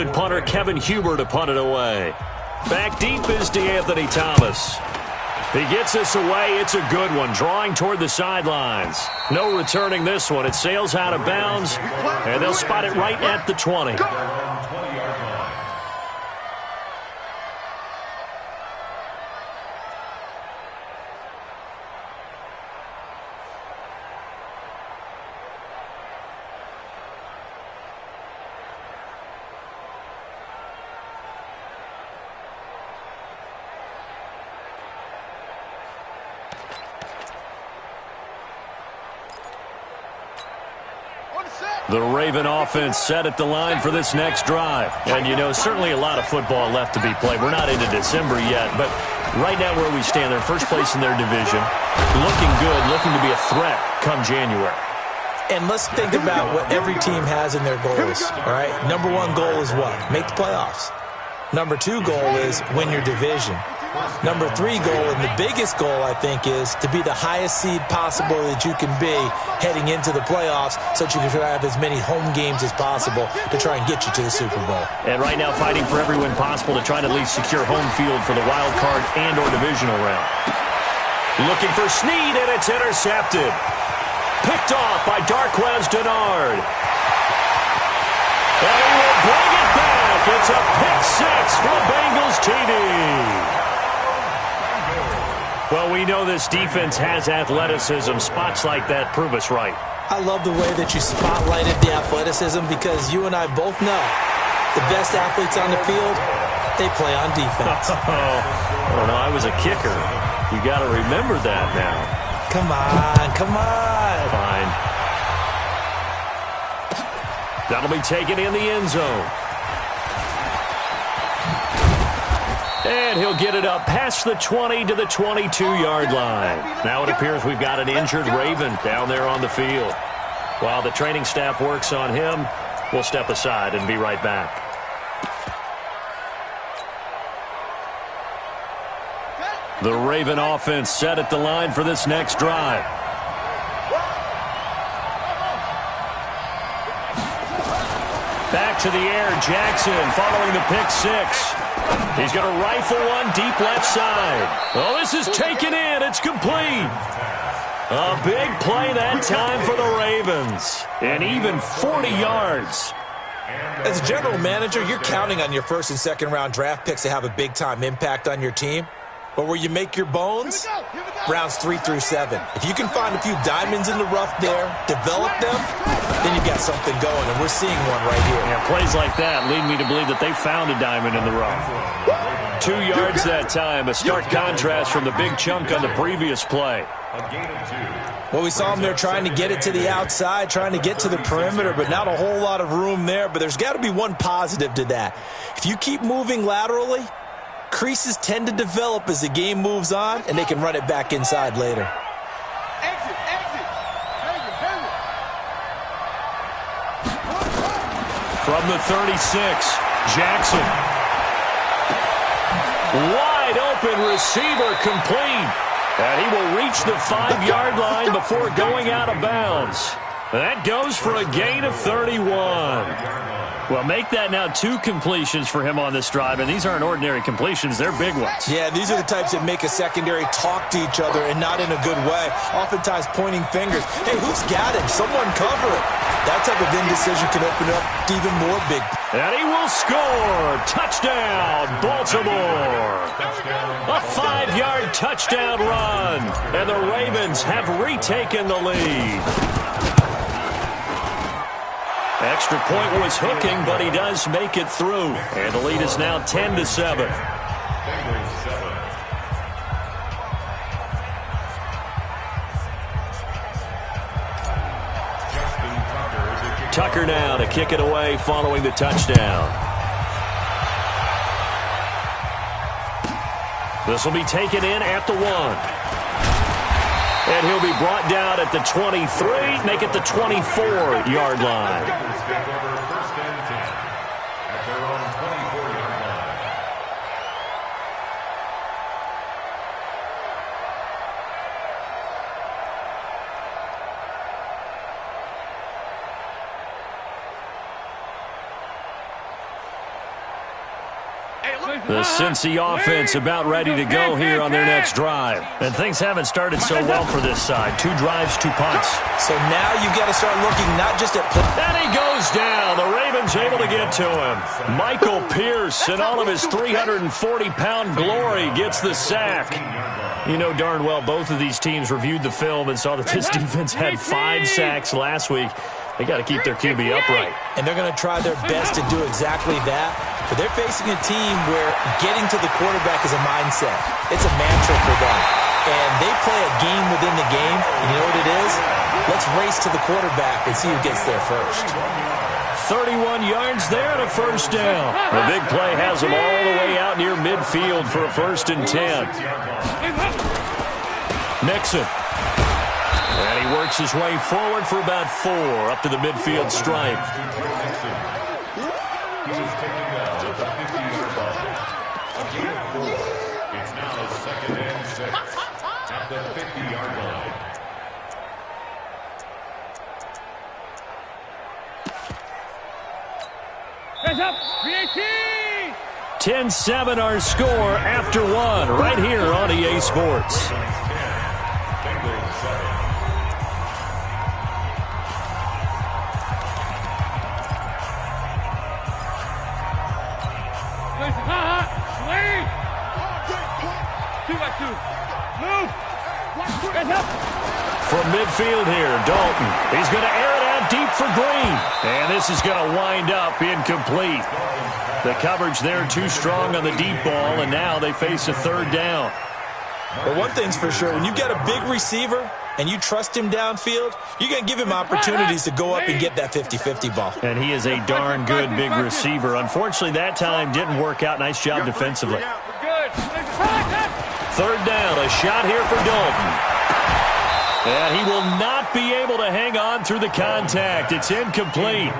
Punter Kevin Huber to punt it away. Back deep is DeAnthony Thomas. He gets this away. It's a good one. Drawing toward the sidelines. No returning this one. It sails out of bounds, and they'll spot it right at the 20. The Raven offense set at the line for this next drive. And, you know, certainly a lot of football left to be played. We're not into December yet, but right now where we stand, they're first place in their division. Looking good, looking to be a threat come January. And let's think about what every team has in their goals, all right? Number one goal is what? Make the playoffs. Number two goal is win your division. Number three goal, and the biggest goal, I think, is to be the highest seed possible that you can be heading into the playoffs so that you can have as many home games as possible to try and get you to the Super Bowl. And right now fighting for every win possible to try to at least secure home field for the wild card and or divisional round. Looking for Snead, and it's intercepted. Picked off by Darquez Denard. And he will bring it back. It's a pick six for the Bengals TD. Well, we know this defense has athleticism. Spots like that prove us right. I love the way that you spotlighted the athleticism because you and I both know the best athletes on the field, they play on defense. I don't know. I was a kicker. You got to remember that now. Come on, come on. Fine. That'll be taken in the end zone. And he'll get it up past the 20 to the 22-yard line. Now it appears we've got an injured Raven down there on the field. While the training staff works on him, we'll step aside and be right back. The Raven offense set at the line for this next drive. Back to the air, Jackson following the pick six. He's going to rifle one deep left side. Oh, this is taken in. It's complete. A big play that time for the Ravens. And even 40 yards. As a general manager, you're counting on your first and second round draft picks to have a big-time impact on your team. But where you make your bones, rounds 3 through 7. If you can find a few diamonds in the rough there, develop them, then you've got something going, and we're seeing one right here. Yeah, plays like that lead me to believe that they found a diamond in the rough. 2 yards that time, a stark contrast from the big chunk on the previous play. Well, we saw him there trying to get it to the outside, trying to get to the perimeter, but not a whole lot of room there. But there's got to be one positive to that. If you keep moving laterally, creases tend to develop as the game moves on, and they can run it back inside later. From the 36, Jackson. Wide open receiver complete. And he will reach the 5-yard line before going out of bounds. That goes for a gain of 31. Well, make that now 2 completions for him on this drive, and these aren't ordinary completions. They're big ones. Yeah, these are the types that make a secondary talk to each other and not in a good way, oftentimes pointing fingers. Hey, who's got him? Someone cover it. That type of indecision can open up even more big. And he will score. Touchdown, Baltimore. A 5-yard touchdown run, and the Ravens have retaken the lead. Extra point was hooking, but he does make it through. And the lead is now 10-7. Tucker now to kick it away following the touchdown. This will be taken in at the 1. And he'll be brought down at the 23, make it the 24-yard line. The Cincy offense about ready to go here on their next drive. And things haven't started so well for this side. 2 drives, 2 punts. So now you've got to start looking not just at... And he goes down. The Ravens able to get to him. Michael Pierce, in all of his 340-pound glory, gets the sack. You know darn well both of these teams reviewed the film and saw that this defense had 5 sacks last week. They got to keep their QB upright. And they're going to try their best to do exactly that. But they're facing a team where getting to the quarterback is a mindset. It's a mantra for them. And they play a game within the game. And you know what it is? Let's race to the quarterback and see who gets there first. 31 yards there and a first down. The big play has them all the way out near midfield for a 1st and 10. Mixon. And he works his way forward for about 4 up to the midfield stripe. It's now 2nd and 6 at the 50-yard line. Hands up, 10-7 our score after 1 right here on EA Sports. From midfield here, Dalton. He's going to air it out deep for Green. And this is going to wind up incomplete. The coverage there too strong on the deep ball, and now they face a 3rd down. But one thing's for sure, when you've got a big receiver and you trust him downfield, you're going to give him opportunities to go up and get that 50-50 ball. And he is a darn good big receiver. Unfortunately, that time didn't work out. Nice job defensively. 3rd down, a shot here for Dalton. And he will not be able to hang on through the contact. It's incomplete.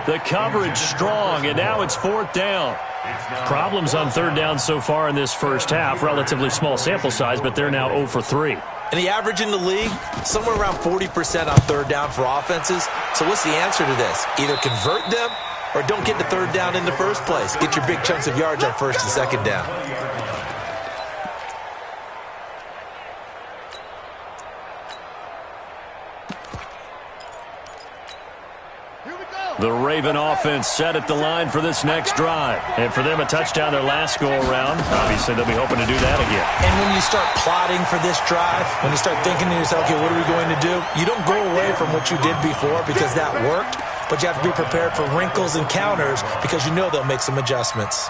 The coverage strong, and now it's 4th down. Problems on 3rd down so far in this first half. Relatively small sample size, but they're now 0 for 3. And the average in the league, somewhere around 40% on 3rd down for offenses. So what's the answer to this? Either convert them or don't get the 3rd down in the first place. Get your big chunks of yards on 1st and 2nd down. The Raven offense set at the line for this next drive. And for them, a touchdown their last go-around. Obviously, they'll be hoping to do that again. And when you start plotting for this drive, when you start thinking to yourself, okay, what are we going to do? You don't go away from what you did before because that worked, but you have to be prepared for wrinkles and counters because you know they'll make some adjustments.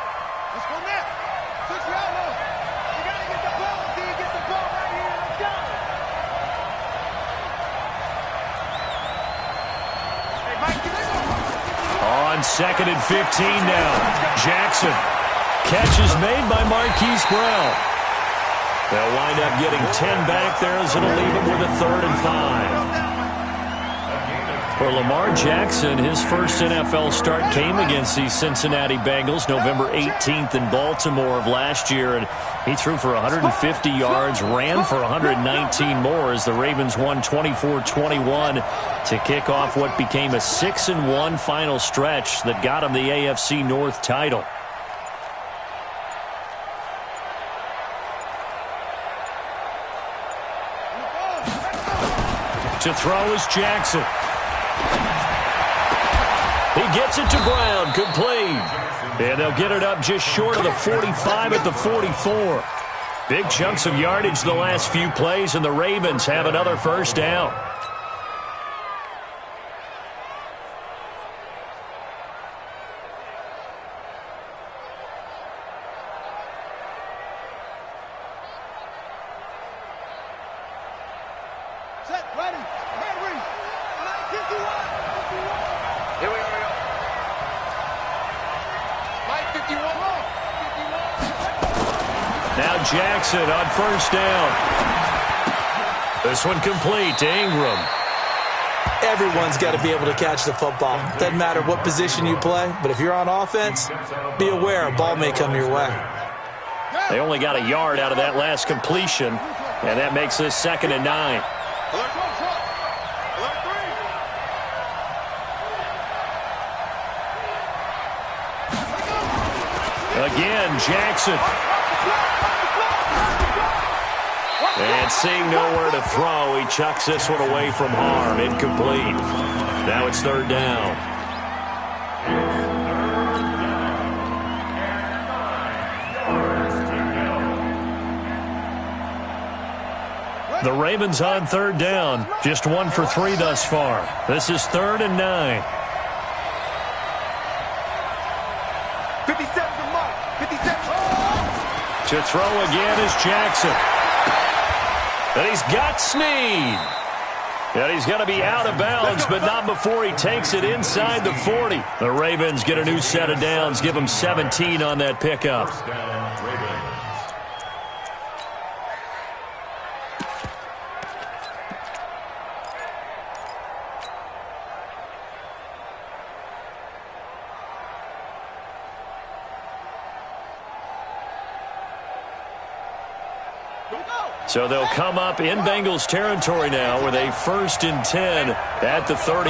On 2nd and 15 now. Jackson. Catch is made by Marquise Brown. They'll wind up getting 10 back there as it'll leave them with a 3rd and 5. For Lamar Jackson, his first NFL start came against the Cincinnati Bengals November 18th in Baltimore of last year. And he threw for 150 yards, ran for 119 more as the Ravens won 24-21 to kick off what became a 6-1 final stretch that got him the AFC North title. To throw is Jackson. He gets it to Brown, complete. And they'll get it up just short of the 45 at the 44. Big chunks of yardage the last few plays, and the Ravens have another 1st down. Now Jackson on 1st down. This one complete to Ingram. Everyone's got to be able to catch the football. Doesn't matter what position you play, but if you're on offense, be aware a ball may come your way. They only got a yard out of that last completion, and that makes this 2nd and 9. Again, Jackson. And seeing nowhere to throw, he chucks this one away from harm. Incomplete. Now it's third down. The Ravens on third down. Just 1 for 3 thus far. This is 3rd and 9. 57 to Mike. 57. To throw again is Jackson. And he's got Snead. And he's going to be out of bounds, but not before he takes it inside the 40. The Ravens get a new set of downs, give them 17 on that pickup. So they'll come up in Bengals territory now with a 1st and 10 at the 38.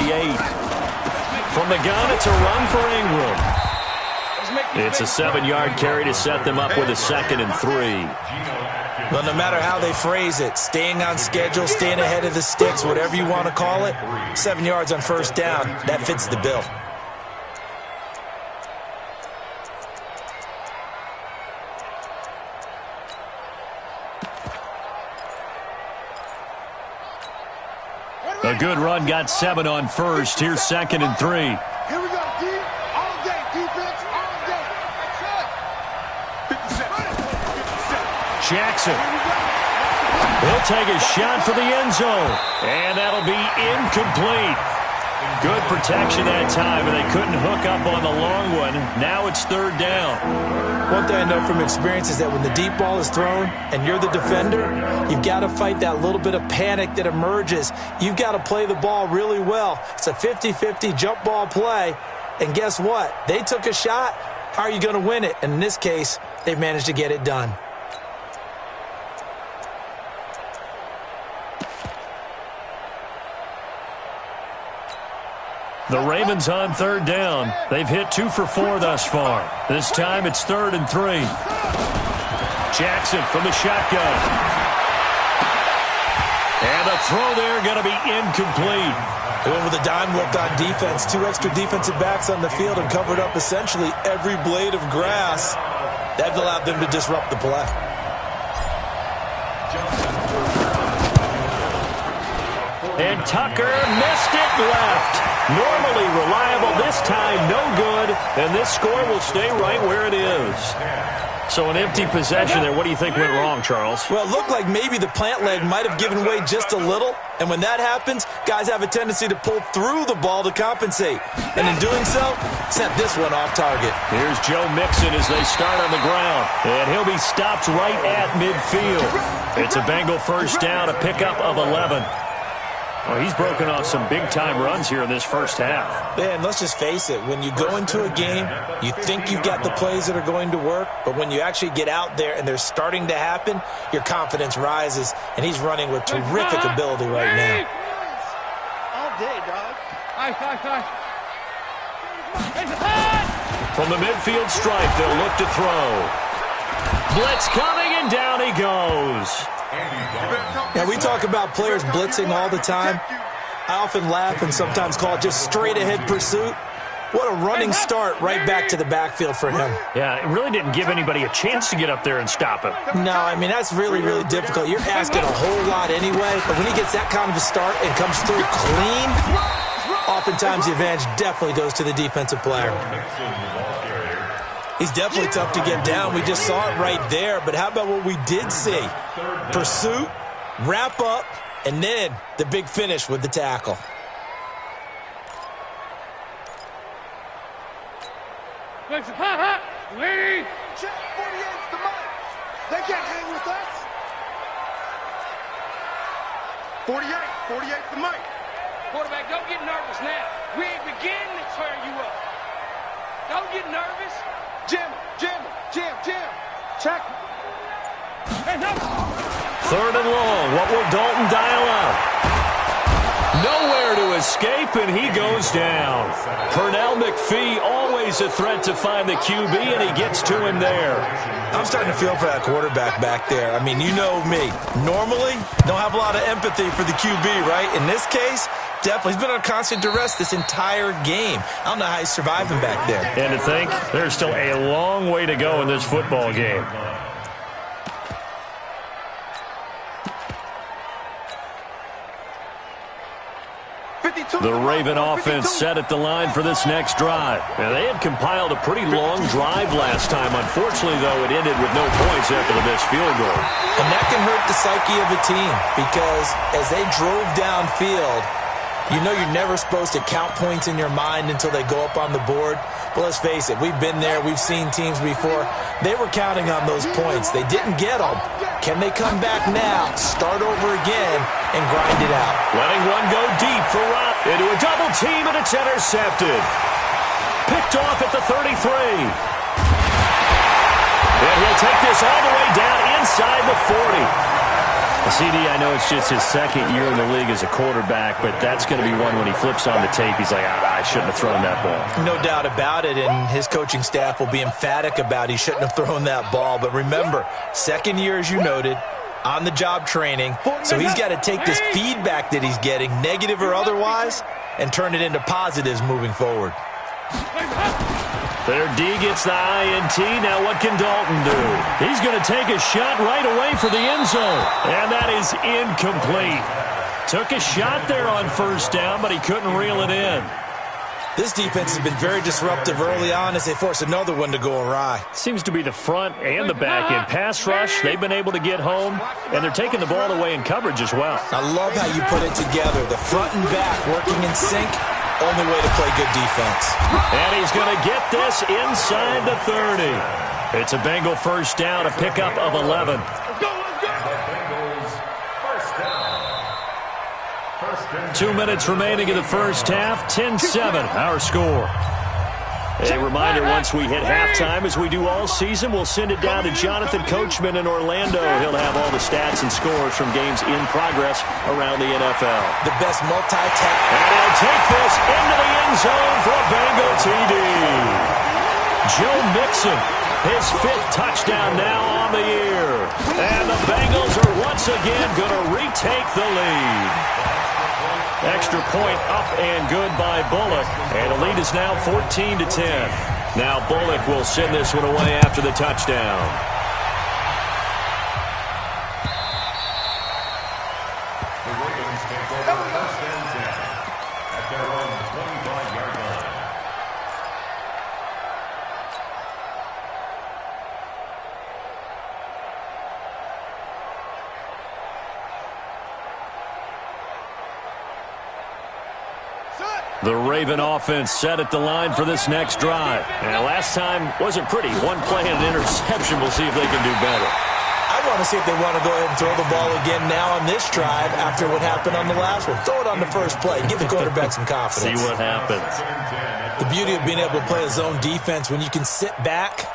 From the gun, it's a run for Ingram. It's a 7-yard carry to set them up with a 2nd and 3. Well, no matter how they phrase it, staying on schedule, staying ahead of the sticks, whatever you want to call it, 7 yards on 1st down, that fits the bill. A good run got 7 on 1st. Here's 2nd and 3. Here we go, D. All day, defense, all day. 57. Jackson. He'll take a shot for the end zone. And that'll be incomplete. Good protection that time, and they couldn't hook up on the long one. Now it's 3rd down. One thing I know from experience is that when the deep ball is thrown and you're the defender, you've got to fight that little bit of panic that emerges. You've got to play the ball really well. It's a 50-50 jump ball play. And guess what? They took a shot. How are you going to win it? And in this case, they've managed to get it done. The Ravens on 3rd down. They've hit 2 for 4 thus far. This time it's 3rd and 3. Jackson from the shotgun. And the throw there going to be incomplete. They went with a dime look on defense. 2 extra defensive backs on the field and covered up essentially every blade of grass. That allowed them to disrupt the play. And Tucker missed it left. Normally reliable, this time no good, and this score will stay right where it is. So an empty possession there. What do you think went wrong, Charles? Well, it looked like maybe the plant leg might have given way just a little, and when that happens, guys have a tendency to pull through the ball to compensate. And in doing so, sent this one off target. Here's Joe Mixon as they start on the ground, and he'll be stopped right at midfield. It's a Bengal 1st down, a pickup of 11. Well, he's broken off some big-time runs here in this first half. Man, let's just face it. When you go into a game, you think you've got the plays that are going to work, but when you actually get out there and they're starting to happen, your confidence rises, and he's running with terrific ability right now. All day, dog. From the midfield stripe, they'll look to throw. Blitz coming, and down he goes. Now, we talk about players blitzing all the time. I often laugh and sometimes call it just straight-ahead pursuit. What a running start right back to the backfield for him. Yeah, it really didn't give anybody a chance to get up there and stop him. No, I mean, that's really, really difficult. You're asking a whole lot anyway, but when he gets that kind of a start and comes through clean, oftentimes the advantage definitely goes to the defensive player. He's definitely tough to get down. We just saw it right there. But how about what we did see? Pursuit, wrap up, and then the big finish with the tackle. Lady! Check 48's the mic. They can't hang with us. 48's the mic. Quarterback, don't get nervous now. We ain't beginning to tear you up. Don't get nervous. Jam. Check. 3rd and long. What will Dalton dial up? Nowhere to escape, and he goes down. Pernell McPhee, always a threat to find the QB, and he gets to him there. I'm starting to feel for that quarterback back there. I mean, you know me. Normally, don't have a lot of empathy for the QB, right? In this case, definitely. He's been on constant duress this entire game. I don't know how he's surviving back there. And to think, there's still a long way to go in this football game. The Raven offense set at the line for this next drive. Now, they had compiled a pretty long drive last time. Unfortunately, though, it ended with no points after the missed field goal. And that can hurt the psyche of a team because as they drove downfield, you know you're never supposed to count points in your mind until they go up on the board. But let's face it, we've been there. We've seen teams before. They were counting on those points. They didn't get them. Can they come back now, start over again, and grind it out? Letting one go deep for Rob. Into a double team, and it's intercepted. Picked off at the 33. And he'll take this all the way down inside the 40. CD, I know it's just his second year in the league as a quarterback, but that's going to be one when he flips on the tape. He's like, I shouldn't have thrown that ball. No doubt about it, and his coaching staff will be emphatic about he shouldn't have thrown that ball. But remember, second year, as you noted, on-the-job training, so he's got to take this feedback that he's getting, negative or otherwise, and turn it into positives moving forward. Their D gets the INT. Now what can Dalton do? He's going to take a shot right away for the end zone. And that is incomplete. Took a shot there on first down, but he couldn't reel it in. This defense has been very disruptive early on as they force another one to go awry. Seems to be the front and the back end. Pass rush, they've been able to get home, and they're taking the ball away in coverage as well. I love how you put it together. The front and back working in sync. Only way to play good defense. And he's going to get this inside the 30. It's a Bengal first down, a pickup of 11. 2 minutes remaining in the first half. 10-7, our score. A reminder, once we hit halftime, as we do all season, we'll send it down to Jonathan Coachman in Orlando. He'll have all the stats and scores from games in progress around the NFL. The best multi-task. And he'll take this into the end zone for a Bengal TD. Joe Mixon, his 5th touchdown now on the year. And the Bengals are once again going to retake the lead. Extra point up and good by Bullock. And the lead is now 14-10. Now Bullock will send this one away after the touchdown. The Ravens take over first and 10 at their own 25-yard line. The Raven offense set at the line for this next drive. And last time wasn't pretty. One play and an interception. We'll see if they can do better. I want to see if they want to go ahead and throw the ball again now on this drive after what happened on the last one. Throw it on the first play. Give the quarterback some confidence. See what happens. The beauty of being able to play a zone defense when you can sit back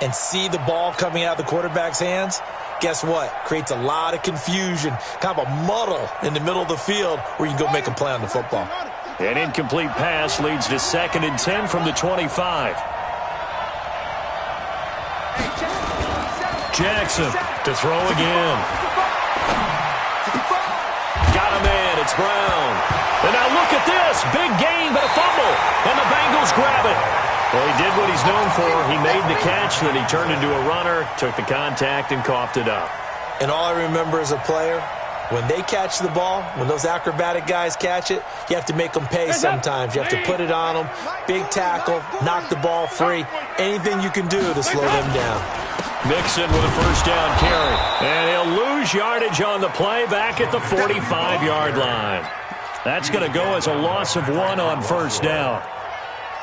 and see the ball coming out of the quarterback's hands, guess what? Creates a lot of confusion, kind of a muddle in the middle of the field where you can go make a play on the football. An incomplete pass leads to 2nd and 10 from the 25. Jackson to throw again. Got a man. It's Brown. And now look at this. Big gain, but a fumble. And the Bengals grab it. Well, he did what he's known for. He made the catch, then he turned into a runner, took the contact, and coughed it up. And all I remember as a player, when they catch the ball, when those acrobatic guys catch it, you have to make them pay sometimes. You have to put it on them. Big tackle, knock the ball free. Anything you can do to slow them down. Mixon with a first down carry. And he'll lose yardage on the play back at the 45-yard line. That's going to go as a loss of 1 on first down.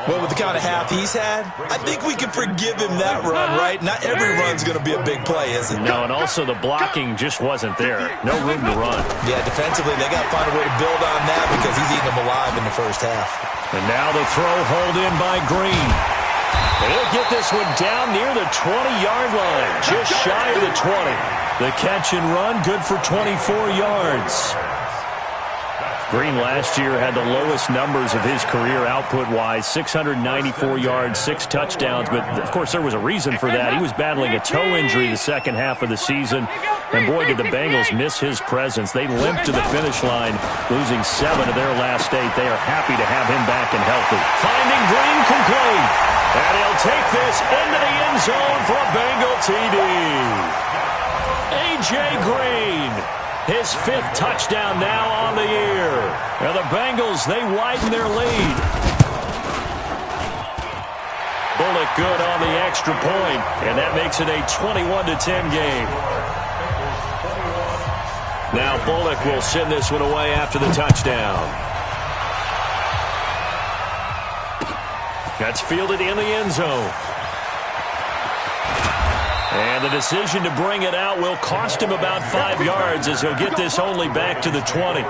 Well, with the kind of half he's had, I think we can forgive him that run, right? Not every run's going to be a big play, is it? No, and also the blocking just wasn't there. No room to run. Yeah, defensively, they got to find a way to build on that because he's eating them alive in the first half. And now the throw hauled in by Green. He'll get this one down near the 20-yard line, just shy of the 20. The catch and run, good for 24 yards. Green last year had the lowest numbers of his career output-wise, 694 yards, 6 touchdowns. But, of course, there was a reason for that. He was battling a toe injury the second half of the season. And, boy, did the Bengals miss his presence. They limped to the finish line, losing 7 of their last 8. They are happy to have him back and healthy. Finding Green complete. And he'll take this into the end zone for a Bengal TD. A.J. Green. His 5th touchdown now on the year. Now the Bengals, they widen their lead. Bullock good on the extra point, and that makes it a 21-10 game. Now Bullock will send this one away after the touchdown. That's fielded in the end zone. And the decision to bring it out will cost him about 5 yards as he'll get this only back to the 20.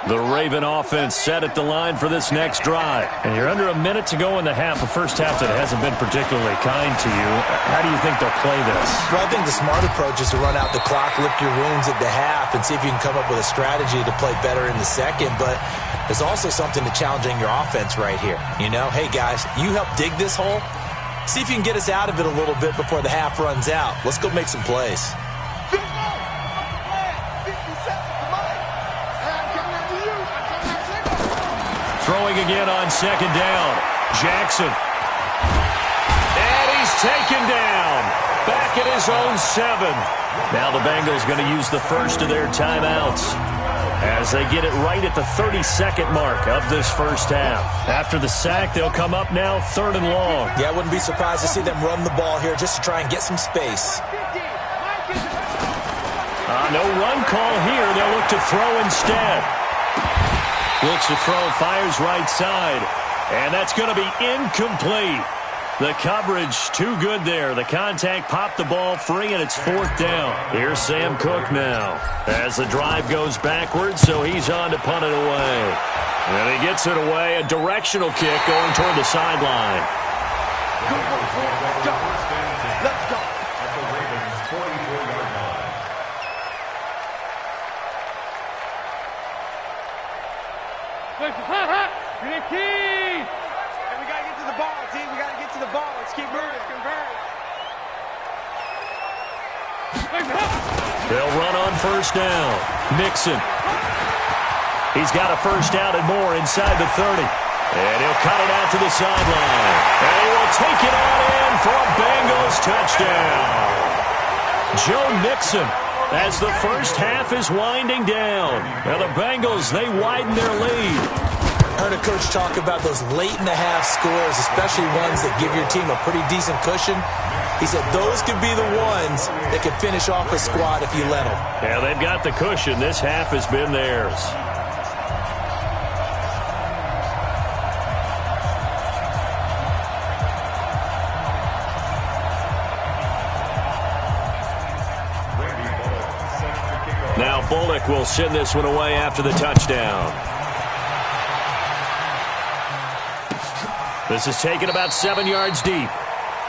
The Raven offense set at the line for this next drive. And you're under a minute to go in the half, a first half that hasn't been particularly kind to you. How do you think they'll play this? Well, I think the smart approach is to run out the clock, lick your wounds at the half, and see if you can come up with a strategy to play better in the second. But there's also something to challenging your offense right here. You know, hey, guys, you help dig this hole. See if you can get us out of it a little bit before the half runs out. Let's go make some plays. Throwing again on second down. Jackson. And he's taken down. Back at his own 7. Now the Bengals going to use the first of their timeouts as they get it right at the 32nd mark of this first half. After the sack, they'll come up now 3rd and long. Yeah, I wouldn't be surprised to see them run the ball here just to try and get some space. No run call here. They'll look to throw instead. Looks to throw, fires right side. And that's going to be incomplete. The coverage too good there. The contact popped the ball free, and it's 4th down. Here's Sam Cook now as the drive goes backwards, so he's on to punt it away. And he gets it away. A directional kick going toward the sideline. Let's go. Let's go. At the Ravens' 44-yard line. Hey, we got to get to the ball, team. We got to get to the ball. Let's keep moving. They'll run on first down. Mixon. He's got a first down and more inside the 30. And he'll cut it out to the sideline. And he will take it on in for a Bengals touchdown. Joe Mixon as the first half is winding down. Now the Bengals, they widen their lead. Heard a coach talk about those late-in-the-half scores, especially ones that give your team a pretty decent cushion. He said those could be the ones that could finish off a squad if you let them. Yeah, they've got the cushion. This half has been theirs. Now Bullock will send this one away after the touchdown. This is taken about 7 yards deep.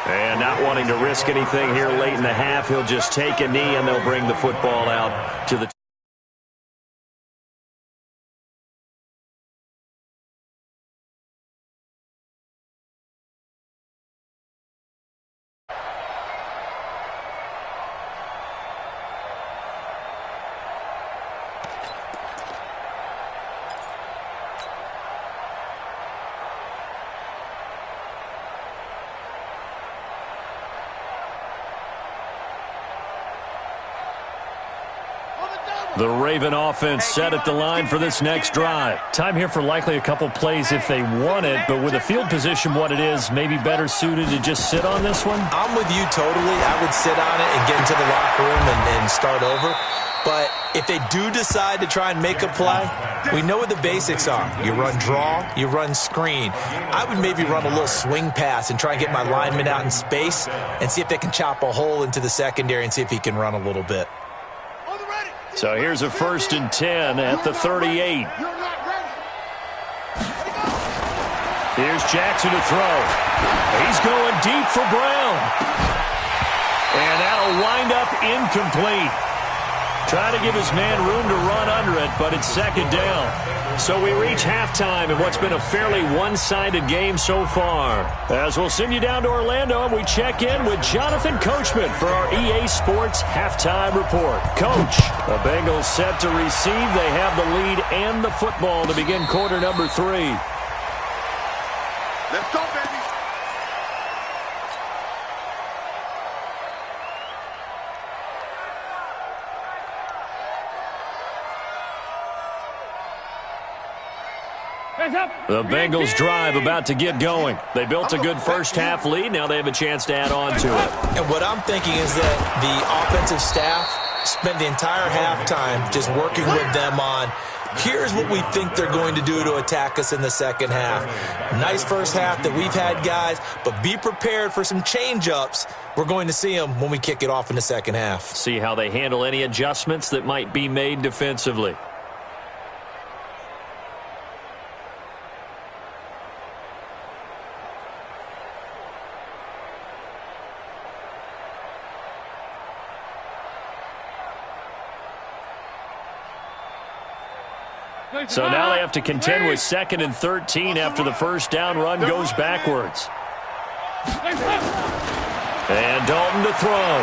And not wanting to risk anything here late in the half, he'll just take a knee and they'll bring the football out to the... The Raven offense set at the line for this next drive. Time here for likely a couple plays if they want it, but with the field position what it is, maybe better suited to just sit on this one? I'm with you totally. I would sit on it and get into the locker room and start over. But if they do decide to try and make a play, we know what the basics are. You run draw, you run screen. I would maybe run a little swing pass and try and get my lineman out in space and see if they can chop a hole into the secondary and see if he can run a little bit. So here's a 1st and 10 at the 38. Here's Jackson to throw. He's going deep for Brown. And that'll wind up incomplete. Trying to give his man room to run under it, but it's second down. So we reach halftime in what's been a fairly one-sided game so far. As we'll send you down to Orlando, and we check in with Jonathan Coachman for our EA Sports Halftime Report. Coach, the Bengals set to receive. They have the lead and the football to begin quarter number 3. Let's go, baby. The Bengals drive about to get going. They built a good first-half lead. Now they have a chance to add on to it. And what I'm thinking is that the offensive staff spent the entire halftime just working with them on, here's what we think they're going to do to attack us in the second half. Nice first half that we've had, guys, but be prepared for some change-ups. We're going to see them when we kick it off in the second half. See how they handle any adjustments that might be made defensively. So now they have to contend with 2nd and 13 after the first down run goes backwards. And Dalton to throw.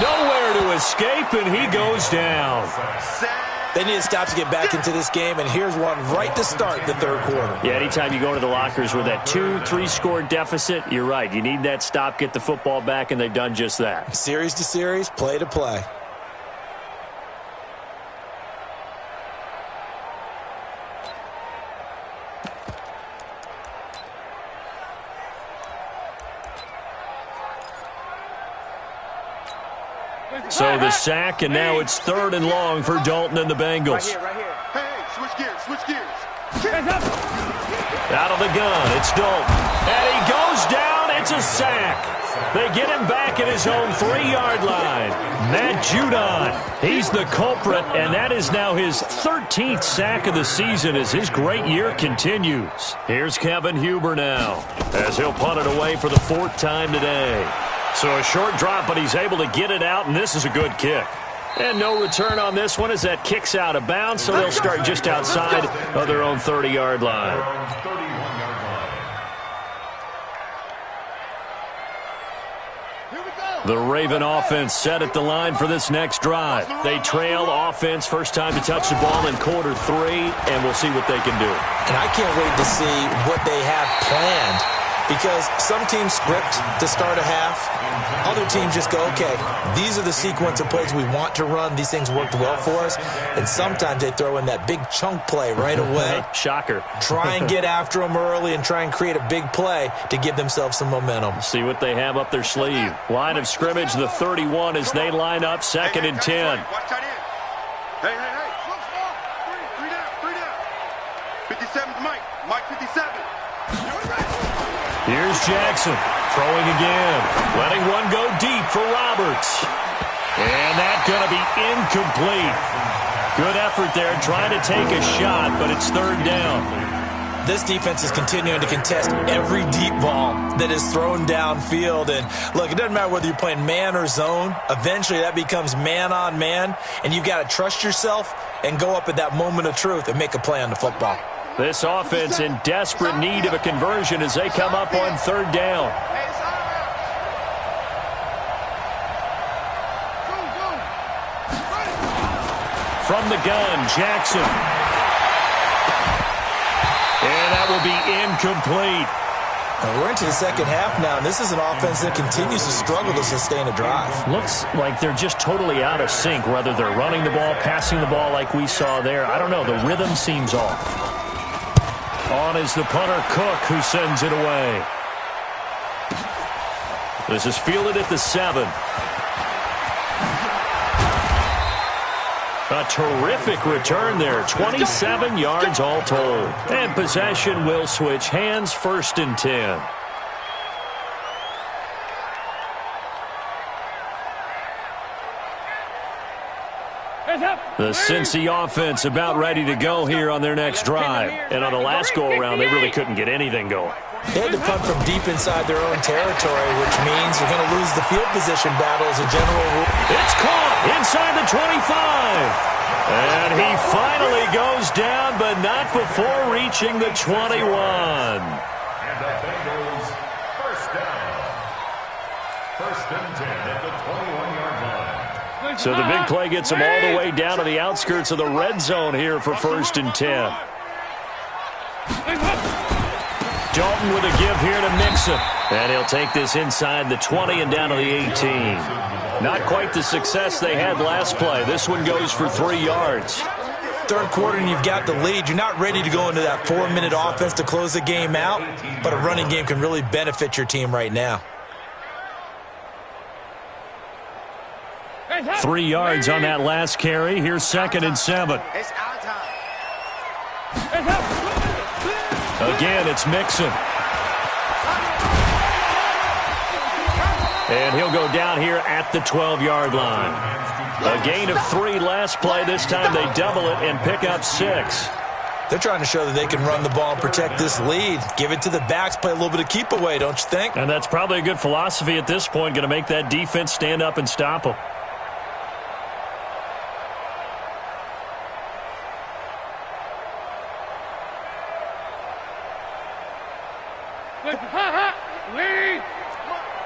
Nowhere to escape, and he goes down. They need to stop to get back into this game, and here's one right to start the third quarter. Yeah, anytime you go to the lockers with that 2-3 score deficit, you're right. You need that stop, get the football back, and they've done just that. Series to series, play to play. So the sack, and now it's 3rd and long for Dalton and the Bengals. Right here. Hey, switch gears, switch gears. Out of the gun, it's Dalton. And he goes down, it's a sack. They get him back at his own 3-yard line. Matt Judon, he's the culprit, and that is now his 13th sack of the season as his great year continues. Here's Kevin Huber now, as he'll punt it away for the 4th time today. So a short drop, but he's able to get it out, and this is a good kick. And no return on this one as that kicks out of bounds, so they'll start just outside of their own 30-yard line. The Raven offense set at the line for this next drive. They trail offense, first time to touch the ball in quarter 3, and we'll see what they can do. And I can't wait to see what they have planned, because some teams script to start a half. Other teams just go, okay, these are the sequence of plays we want to run. These things worked well for us. And sometimes they throw in that big chunk play right away. Shocker. Try and get after them early and try and create a big play to give themselves some momentum. See what they have up their sleeve. Line of scrimmage, the 31 as they line up, 2nd and 10. Watch tight end. Hey. Three down. 57's Mike 57. Here's Jackson, throwing again, letting one go deep for Roberts. And that's going to be incomplete. Good effort there, trying to take a shot, but it's 3rd down. This defense is continuing to contest every deep ball that is thrown downfield. And, look, it doesn't matter whether you're playing man or zone. Eventually, that becomes man-on-man, and you've got to trust yourself and go up at that moment of truth and make a play on the football. This offense in desperate need of a conversion as they come up on 3rd down. From the gun, Jackson. And that will be incomplete. Now we're into the second half now, and this is an offense that continues to struggle to sustain a drive. Looks like they're just totally out of sync, whether they're running the ball, passing the ball like we saw there. I don't know. The rhythm seems off. On is the punter, Cook, who sends it away. This is fielded at the 7. A terrific return there. 27 yards all told. And possession will switch hands, 1st and 10. The Cincy offense about ready to go here on their next drive. And on the last go-around, they really couldn't get anything going. They had to punt from deep inside their own territory, which means you're going to lose the field position battle as a general rule. It's caught inside the 25. And he finally goes down, but not before reaching the 21. And the Bengals first down. First and 10 at the 21-yard line. So the big play gets him all the way down to the outskirts of the red zone here for first and 10. Dalton with a give here to Mixon. And he'll take this inside the 20 and down to the 18. Not quite the success they had last play. This one goes for 3 yards. Third quarter and you've got the lead. You're not ready to go into that 4-minute offense to close the game out, but a running game can really benefit your team right now. 3 yards on that last carry. Here's 2nd and 7. It's our time. Again, it's Mixon. And he'll go down here at the 12-yard line. A gain of 3 last play. This time they double it and pick up 6. They're trying to show that they can run the ball and protect this lead. Give it to the backs, play a little bit of keep away, don't you think? And that's probably a good philosophy at this point. Going to make that defense stand up and stop them.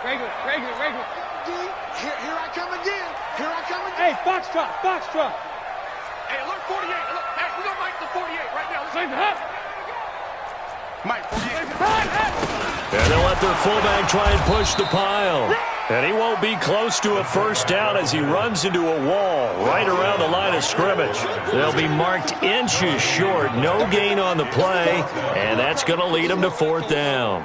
Regular. Here I come again. Hey, box drop. Hey, alert 48. Look, hey, we're going to Mike the 48 right now. Mike 48. And they'll let their fullback try and push the pile. And he won't be close to a first down as he runs into a wall right around the line of scrimmage. They'll be marked inches short. No gain on the play. And that's going to lead them to 4th down.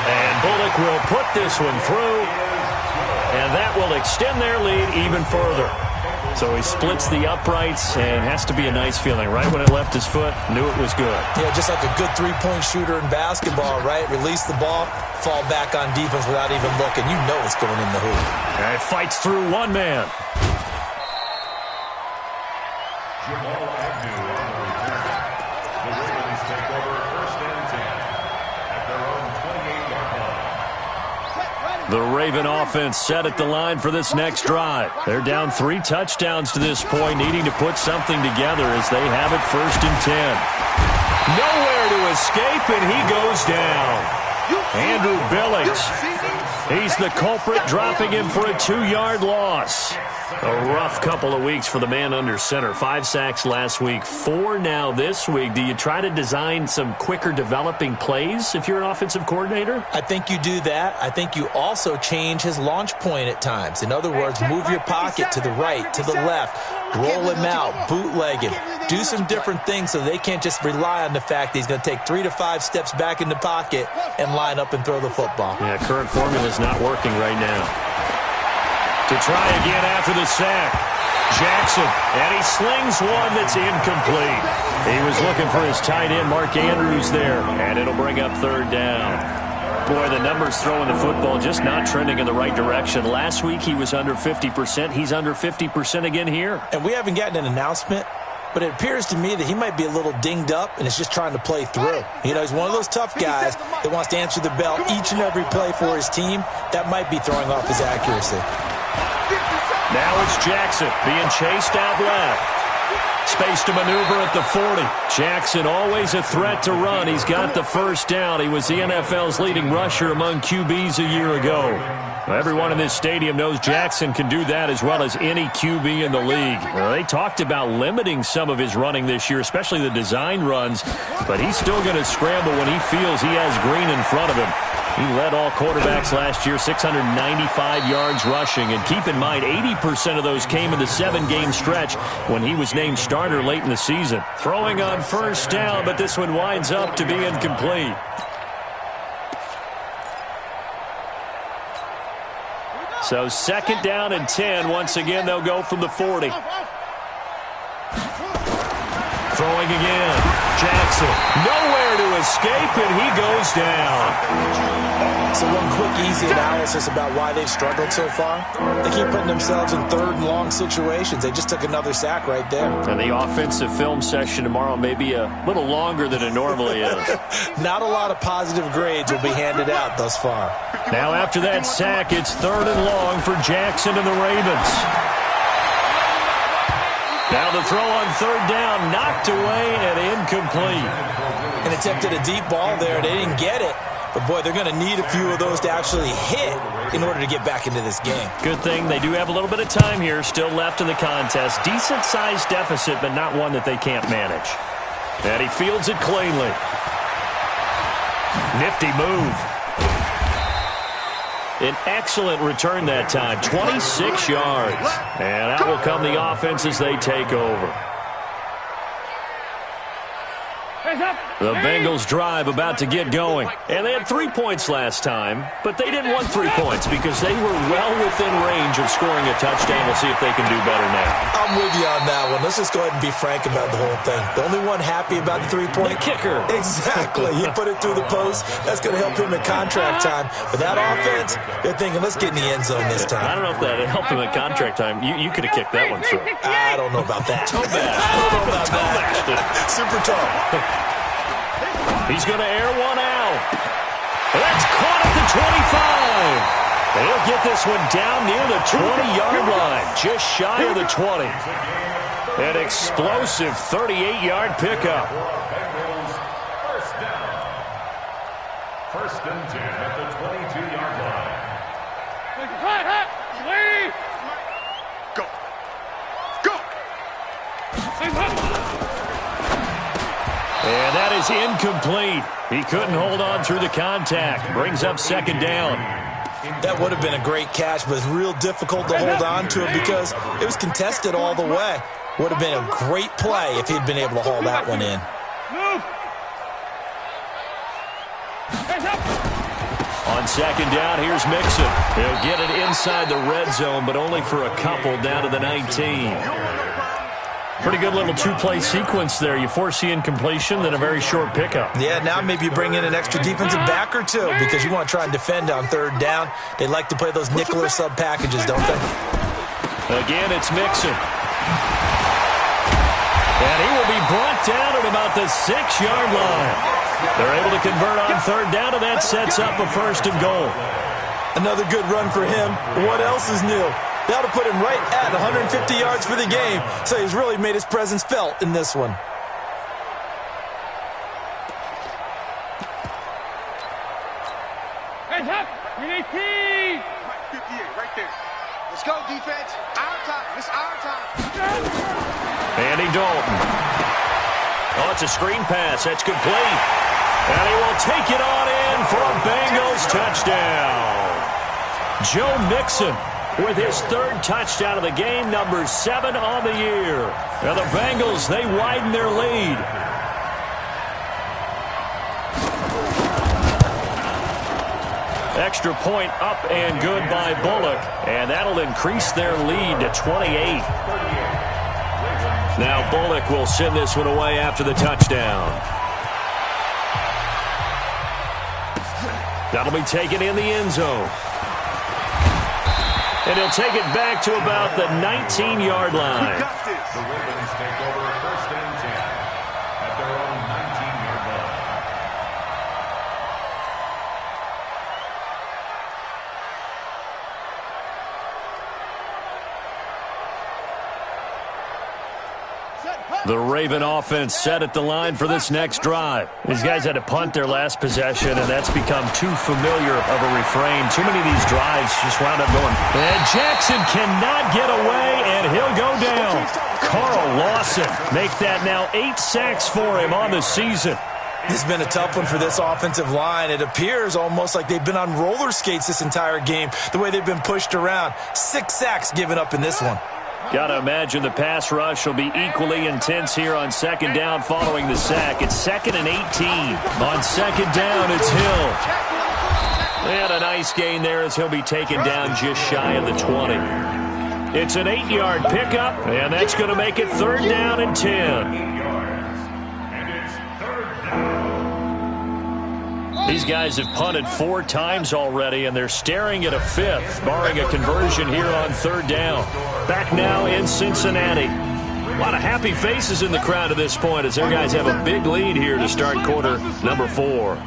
And Bullock will put this one through, and that will extend their lead even further. So he splits the uprights, and has to be a nice feeling. Right when it left his foot, knew it was good. Yeah, just like a good three-point shooter in basketball, right? Release the ball, fall back on defense without even looking. You know it's going in the hoop. And it fights through one man. The Raven offense set at the line for this next drive. They're down 3 touchdowns to this point, needing to put something together as they have it 1st and 10. Nowhere to escape, and he goes down. Andrew Billings. He's the culprit, dropping him for a 2-yard loss. A rough couple of weeks for the man under center. 5 sacks last week, 4 now this week. Do you try to design some quicker developing plays if you're an offensive coordinator? I think you do that. I think you also change his launch point at times. In other words, move your pocket to the right, to the left, roll him out, bootleg him. Do some different things so they can't just rely on the fact that he's going to take 3 to 5 steps back in the pocket and line up and throw the football. Yeah, current formula is not working right now. To try again after the sack. Jackson, and he slings one that's incomplete. He was looking for his tight end, Mark Andrews, there, and it'll bring up 3rd down. Boy, the numbers throwing the football just not trending in the right direction. Last week he was under 50%. He's under 50% again here. And we haven't gotten an announcement, but it appears to me that he might be a little dinged up and is just trying to play through. You know, he's one of those tough guys that wants to answer the bell each and every play for his team. That might be throwing off his accuracy. Now it's Jackson being chased out left. Space to maneuver at the 40. Jackson always a threat to run. He's got the 1st down. He was the NFL's leading rusher among QBs a year ago. Everyone in this stadium knows Jackson can do that as well as any QB in the league. They talked about limiting some of his running this year, especially the design runs, but he's still going to scramble when he feels he has green in front of him. He led all quarterbacks last year, 695 yards rushing. And keep in mind, 80% of those came in the 7-game stretch when he was named starter late in the season. Throwing on 1st down, but this one winds up to be incomplete. So 2nd down and 10. Once again, they'll go from the 40. Throwing again. Jackson, nowhere to escape, and he goes down. So one quick, easy analysis about why they've struggled so far. They keep putting themselves in third and long situations. They just took another sack right there. And the offensive film session tomorrow may be a little longer than it normally is. Not a lot of positive grades will be handed out thus far. Now after that sack, it's third and long for Jackson and the Ravens. Now the throw on third down, knocked away and incomplete. And attempted a deep ball there. They didn't get it. But, boy, they're going to need a few of those to actually hit in order to get back into this game. Good thing they do have a little bit of time here still left in the contest. Decent-sized deficit, but not one that they can't manage. And he fields it cleanly. Nifty move. An excellent return that time, 26 yards. And out will come the offense as they take over. The Bengals drive about to get going. And they had 3 points last time, but they didn't want 3 points because they were well within range of scoring a touchdown. We'll see if they can do better now. I'm with you on that one. Let's just go ahead and be frank about the whole thing. The only one happy about the 3-point kicker. Exactly. He put it through the post. That's going to help him in contract time. But that offense, they're thinking, let's get in the end zone this time. I don't know if that helped him in contract time. You could have kicked that one through. I don't know about that. Toe bash. I don't know about that. Super toe. He's going to air one out. That's caught at the 25. He'll get this one down near the 20-yard line, just shy of the 20. An explosive 38-yard pickup. First down. First and 10 at the 22-yard line. And that is incomplete. He couldn't hold on through the contact. Brings up second down. That would have been a great catch, but it's real difficult to hold on to it because it was contested all the way. Would have been a great play if he'd been able to haul that one in. On second down, here's Mixon. He'll get it inside the red zone, but only for a couple down to the 19. Pretty good little two-play sequence there. You force the incompletion, then a very short pickup. Yeah, now maybe you bring in an extra defensive back or two because you want to try and defend on third down. They like to play those nickel or sub packages, don't they? Again, it's Mixon. And he will be brought down at about the 6-yard line. They're able to convert on third down, and that sets up a first and goal. Another good run for him. What else is new? That'll put him right at 150 yards for the game, so he's really made his presence felt in this one. Hands up! 18! 58, right there. Let's go, defense. Our time. It's our time. Andy Dalton. Oh, it's a screen pass. That's complete. And he will take it on in for a Bengals touchdown. Joe Mixon with his third touchdown of the game, number 7 on the year. And the Bengals, they widen their lead. Extra point up and good by Bullock. And that'll increase their lead to 28. Now Bullock will send this one away after the touchdown. That'll be taken in the end zone. And he'll take it back to about the 19-yard line. The Ravens take over first and 10 at their own 19-yard line. The Raven offense set at the line for this next drive. These guys had to punt their last possession, and that's become too familiar of a refrain. Too many of these drives just wound up going. And Jackson cannot get away, and he'll go down. Carl Lawson make that now 8 sacks for him on the season. This has been a tough one for this offensive line. It appears almost like they've been on roller skates this entire game, the way they've been pushed around. 6 sacks given up in this one. Got to imagine the pass rush will be equally intense here on second down following the sack. It's 2nd and 18. On second down, it's Hill. And a nice gain there as he'll be taken down just shy of the 20. It's an 8-yard pickup, and that's going to make it 3rd down and 10. And it's These guys have punted 4 times already, and they're staring at a 5th, barring a conversion here on 3rd down. Back now in Cincinnati. A lot of happy faces in the crowd at this point as their guys have a big lead here to start quarter number 4.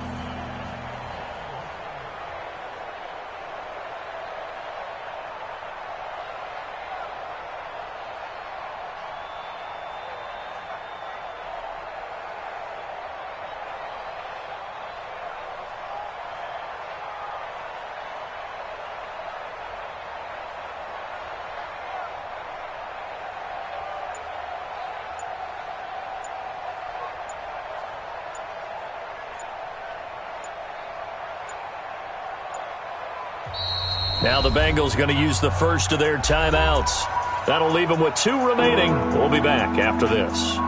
Now the Bengals going to use the first of their timeouts. That'll leave them with 2 remaining. We'll be back after this.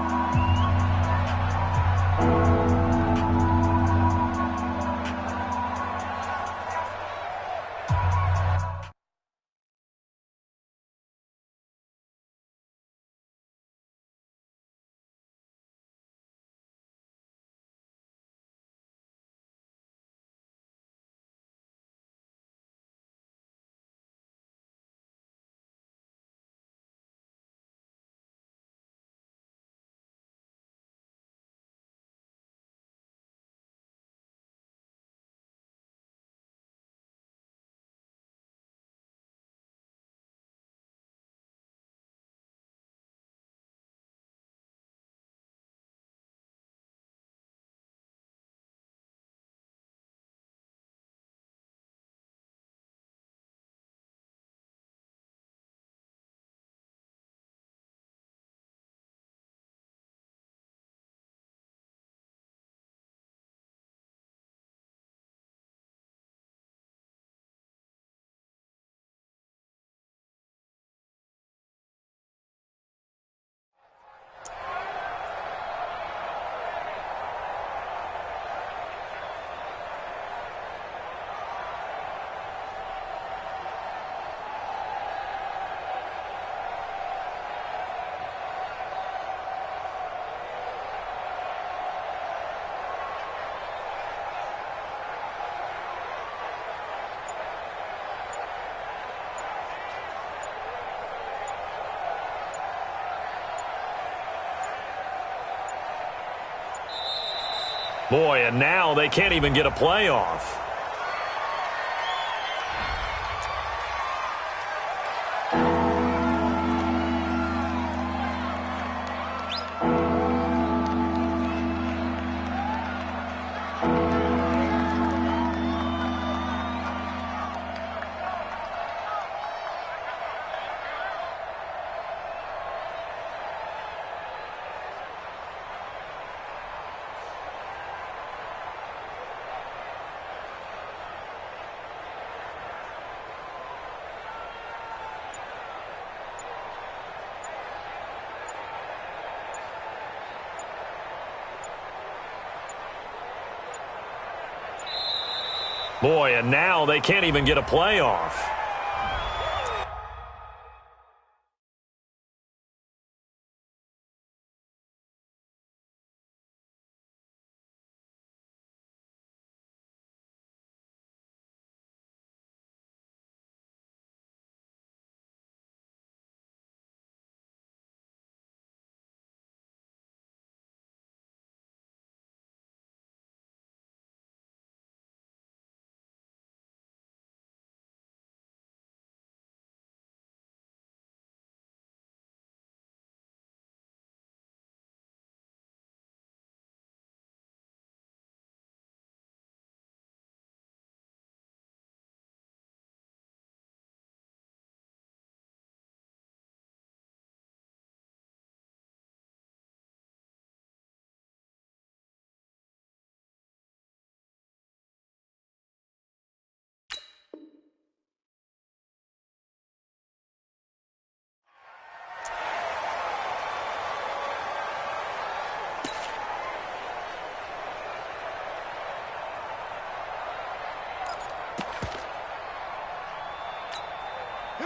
Boy, and now they can't even get a playoff. Boy, and now they can't even get a playoff.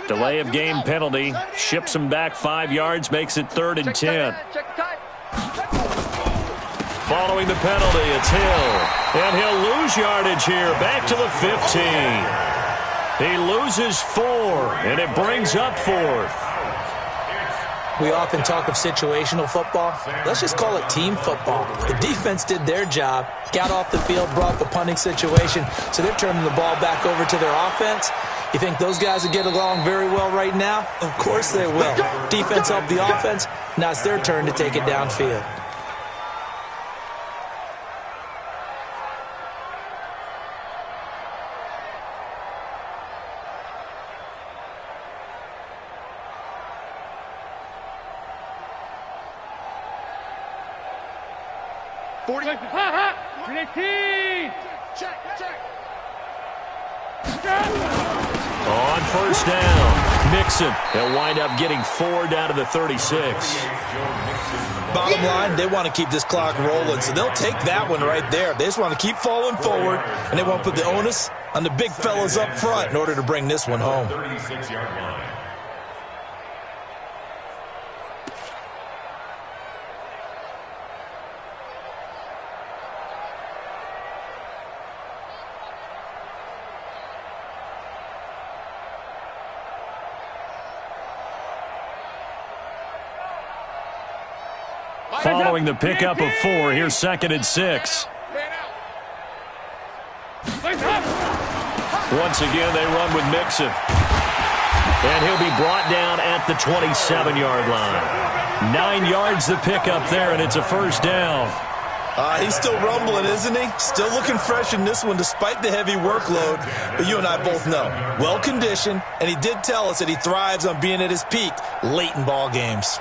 Delay of game penalty. Ships him back 5 yards. Makes it 3rd and 10. Following the penalty, it's Hill. And he'll lose yardage here, back to the 15. He loses 4, and it brings up 4th. We often talk of situational football. Let's just call it team football. The defense did their job, got off the field, brought the punting situation, so they're turning the ball back over to their offense. You think those guys will get along very well right now? Of course they will. Defense helped the offense. Now it's their turn to take it downfield. On first down, Mixon. He'll wind up getting 4 down to the 36. Bottom line, they want to keep this clock rolling, so they'll take that one right there. They just want to keep falling forward, and they want to put the onus on the big fellas up front in order to bring this one home. 36-yard line. Following the pickup of 4, here's 2nd and 6. Once again, they run with Mixon. And he'll be brought down at the 27-yard line. 9 yards the pickup there, and it's a first down. He's still rumbling, isn't he? Still looking fresh in this one despite the heavy workload. But you and I both know, well-conditioned, and he did tell us that he thrives on being at his peak late in ball games.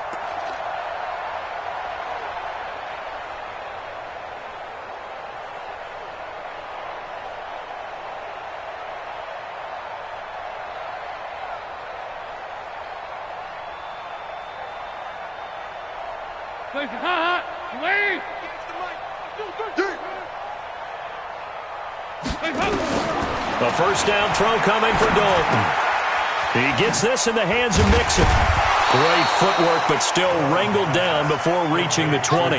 A first down throw coming for Dalton. He gets this in the hands of Mixon. Great footwork, but still wrangled down before reaching the 20.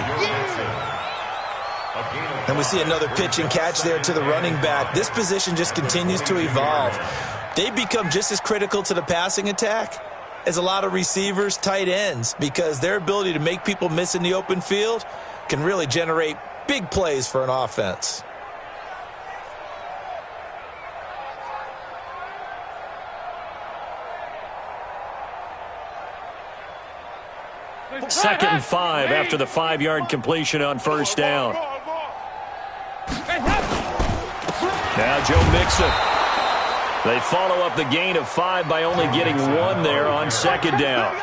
And we see another pitch and catch there to the running back. This position just continues to evolve. They become just as critical to the passing attack as a lot of receivers, tight ends, because their ability to make people miss in the open field can really generate big plays for an offense. Second and 5 after the 5-yard completion on first down. Now Joe Mixon. They follow up the gain of 5 by only getting 1 there on second down.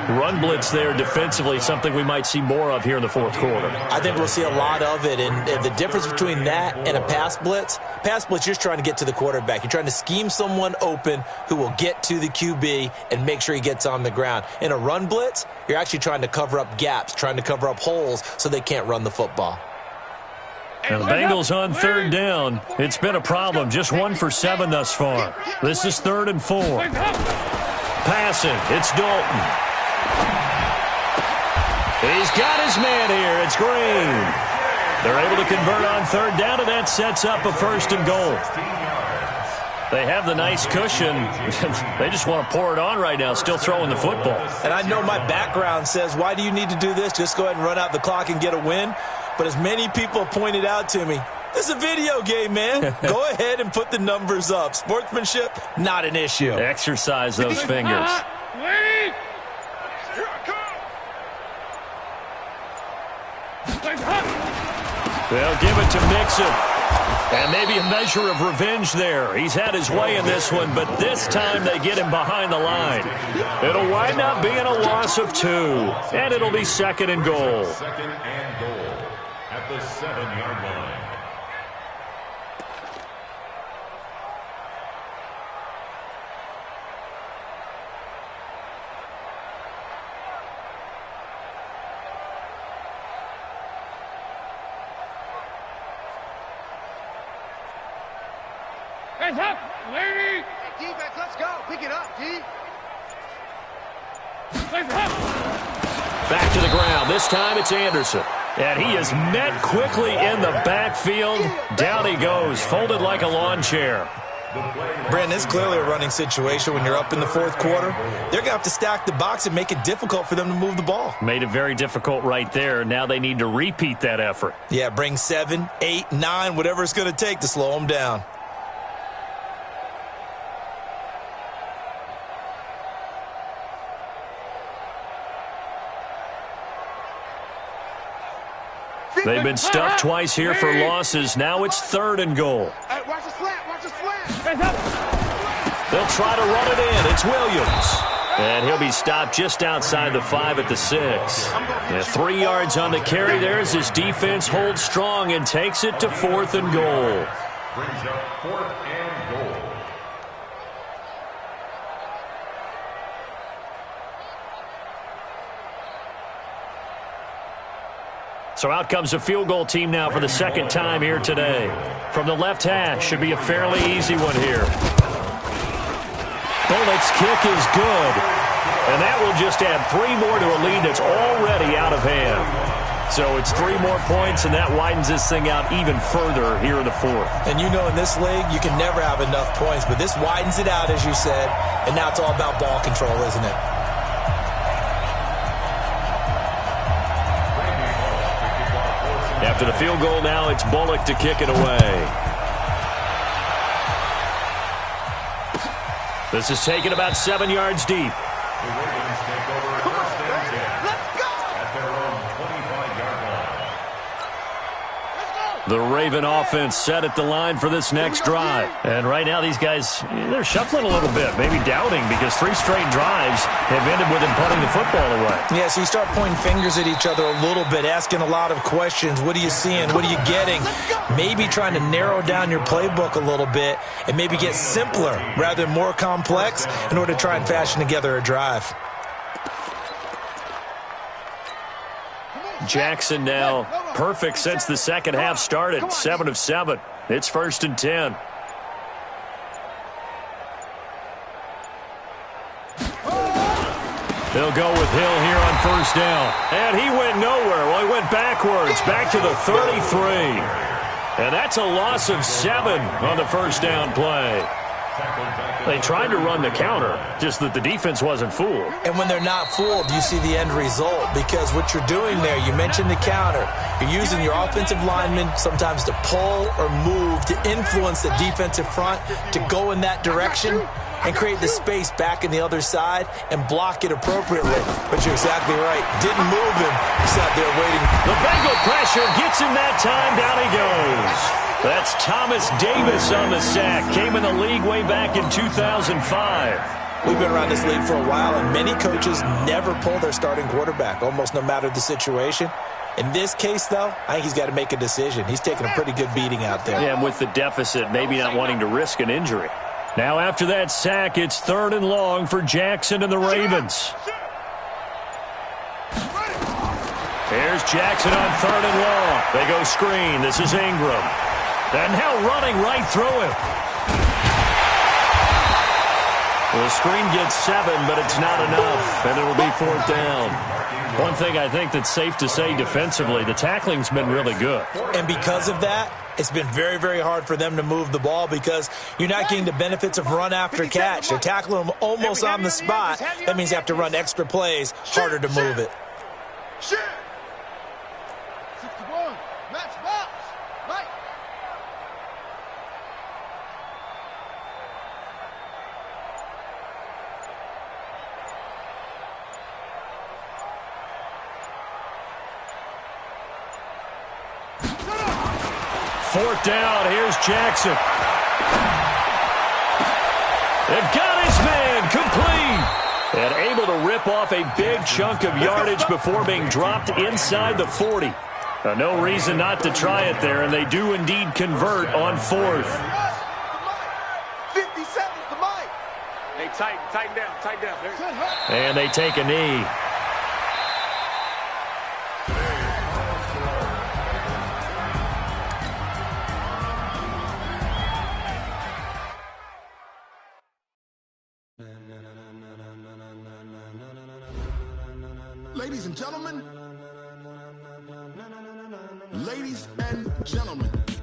Run blitz there defensively, something we might see more of here in the fourth quarter. I think we'll see a lot of it, and the difference between that and a pass blitz, you're just trying to get to the quarterback. You're trying to scheme someone open who will get to the QB and make sure he gets on the ground. In a run blitz, you're actually trying to cover up gaps, trying to cover up holes so they can't run the football. Now the Bengals on third down. It's been a problem. Just 1 for 7 thus far. This is 3rd and 4. Passing. It's Dalton. He's got his man here. It's Green. They're able to convert on third down, and that sets up a 1st and goal. They have the nice cushion. They just want to pour it on right now, still throwing the football. And I know my background says, why do you need to do this? Just go ahead and run out the clock and get a win. But as many people pointed out to me, this is a video game, man. Go ahead and put the numbers up. Sportsmanship, not an issue. Exercise those fingers. They'll give it to Mixon. And maybe a measure of revenge there. He's had his way in this one, but this time they get him behind the line. It'll wind up being a loss of 2, and it'll be 2nd and goal. 2nd and goal at the 7-yard line. Hands up, lady! Hey, defense, let's go. Pick it up, D. Back to the ground. This time it's Anderson. And he is met quickly in the backfield. Down he goes, folded like a lawn chair. Brandon, it's clearly a running situation when you're up in the fourth quarter. They're going to have to stack the box and make it difficult for them to move the ball. Made it very difficult right there. Now they need to repeat that effort. Yeah, bring 7, 8, 9, whatever it's going to take to slow them down. They've been stuffed twice here for losses. Now it's 3rd and goal. Hey, watch the slant, watch the slant. They'll try to run it in. It's Williams. And he'll be stopped just outside the 5 at the 6. Yeah, 3 yards on the carry there as his defense holds strong and takes it to 4th and goal. Brings up 4th and goal. So out comes a field goal team now for the 2nd time here today. From the left hash, should be a fairly easy one here. Bullock's kick is good. And that will just add 3 more to a lead that's already out of hand. So it's 3 more points, and that widens this thing out even further here in the 4th. And you know in this league, you can never have enough points, but this widens it out, as you said, and now it's all about ball control, isn't it? After the field goal now, it's Bullock to kick it away. This is taken about 7 yards deep. The Ravens take over 1st and 10. At their own 25-yard line. The Raven offense set at the line for this next drive. And right now these guys, they're shuffling a little bit, maybe doubting, because 3 straight drives have ended with them punting the football away. Yeah, so you start pointing fingers at each other a little bit, asking a lot of questions. What are you seeing? What are you getting? Maybe trying to narrow down your playbook a little bit and maybe get simpler rather than more complex in order to try and fashion together a drive. Jackson now perfect since the second half started. 7 of 7. It's 1st and 10. They'll go with Hill here on 1st down. And he went nowhere. Well, he went backwards, back to the 33. And that's a loss of 7 on the 1st down play. They tried to run the counter, just that the defense wasn't fooled. And when they're not fooled, you see the end result, because what you're doing there, you mentioned the counter. You're using your offensive linemen sometimes to pull or move to influence the defensive front to go in that direction and create the space back in the other side and block it appropriately. But you're exactly right. Didn't move him. He sat there waiting. The Bengal pressure gets him that time. Down he goes. That's Thomas Davis on the sack. Came in the league way back in 2005. We've been around this league for a while, and many coaches never pull their starting quarterback, almost no matter the situation. In this case, though, I think he's got to make a decision. He's taking a pretty good beating out there. Yeah, and with the deficit, maybe not wanting to risk an injury. Now after that sack, it's 3rd and long for Jackson and the Ravens. Here's Jackson on 3rd and long. They go screen. This is Ingram. And now running right through him. Well, the screen gets 7, but it's not enough, and it'll be 4th down. One thing I think that's safe to say defensively, the tackling's been really good. And because of that, it's been very, very hard for them to move the ball because you're not getting the benefits of run after catch. They're tackling them almost on the spot. That means you have to run extra plays, harder to move it. 61, match box, right. Fourth down, here's Jackson. They've got his man complete. And able to rip off a big chunk of yardage before being dropped inside the 40. No reason not to try it there, and they do indeed convert on 4th. 50 seconds to Mike. Hey, tighten down. And they take a knee. Ladies and gentlemen, Gentlemen.